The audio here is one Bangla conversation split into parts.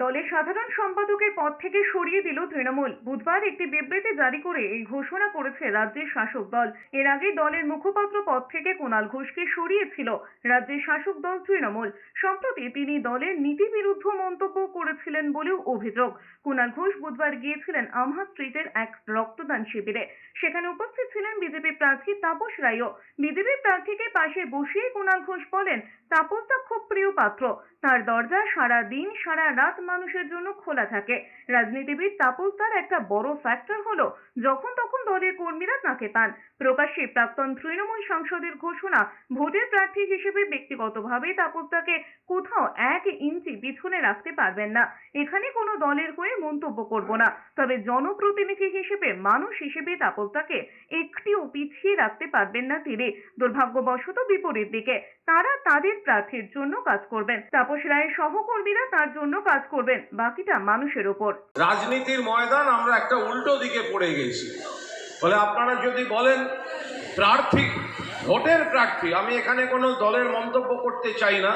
দলের সাধারণ সম্পাদকের পদ থেকে সরিয়ে দিল তৃণমূল। বুধবার একটি বিবৃতি জারি করে এই ঘোষণা করেছে রাজ্যের শাসক দল। এর আগে দলের মুখপাত্র পদ থেকে কুণাল ঘোষকে সরিয়েছিল রাজ্যের শাসক দল তৃণমূল। সম্প্রতি তিনি দলের নীতিবিরুদ্ধ মন্তব্য করেছিলেন বলেও অভিযোগ। কুণাল ঘোষ বুধবার গিয়েছিলেন আমহা স্ট্রিটের এক রক্তদান শিবিরে। সেখানে উপস্থিত ছিলেন বিজেপি প্রার্থী তাপস রায়ও। বিজেপি প্রার্থীকে পাশে বসিয়ে কুণাল ঘোষ বলেন, তাপসদা খুব প্রিয় পাত্র, তার দরজা সারা দিন সারা রাত মানুষের জন্য খোলা থাকে। রাজনীতিবিদ তাপসদার একটা বড় ফ্যাক্টর হলো যখন তখন দলের কর্মীরা তাকে পান। প্রকাশ্যে প্রাক্তন তৃণমূল সাংসদের ঘোষণা, ভোটের প্রার্থী হিসেবে ব্যক্তিগতভাবে তাপসদাকে কোথাও 1 ইঞ্চি পিছনে রাখতে পারবেন না। এখানে কোনো দলের হয়ে মন্তব্য করব না, তবে জনপ্রতিনিধি হিসেবে, মানুষ হিসেবে তাপসদাকে একটিও পিছিয়ে রাখতে পারবেন না তিনি। দুর্ভাগ্যবশত বিপরীত দিকে তারা তাদের প্রার্থীর জন্য কাজ করবেন, তাপস রায়ের সহকর্মীরা তার জন্য কাজ করবেন, বাকিটা মানুষের উপর। রাজনীতির ময়দান আমরা একটা উল্টো দিকে পড়ে গেছি। বলে আপনারা যদি বলেন প্রার্থী, ভোটের প্রার্থী, আমি এখানে কোনো দলের মন্তব্য করতে চাই না।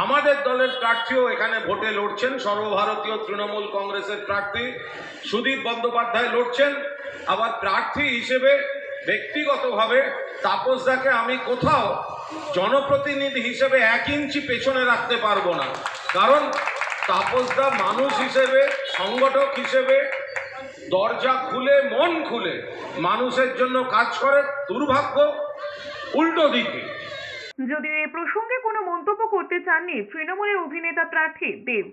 আমাদের দলের প্রার্থীও এখানে ভোটে লড়ছেন। সর্বভারতীয় তৃণমূল কংগ্রেসের প্রার্থী সুদীপ বন্দ্যোপাধ্যায় লড়ছেন। আবার প্রার্থী হিসেবে ব্যক্তিগতভাবে তাপসদাকে আমি কোথাও জনপ্রতিনিধি হিসেবে 1 ইঞ্চি পেছনে রাখতে পারবো না। কারণ তাপসদা মানুষ হিসেবে, সংগঠক হিসেবে দরজা খুলে, মন খুলে মানুষের জন্য কাজ করে। দুর্ভাগ্য উল্টো দিকে। যদিও এ প্রসঙ্গে কোনো মন্তব্য করতে চাননি তৃণমূলের অভিনেতা প্রার্থী দেব।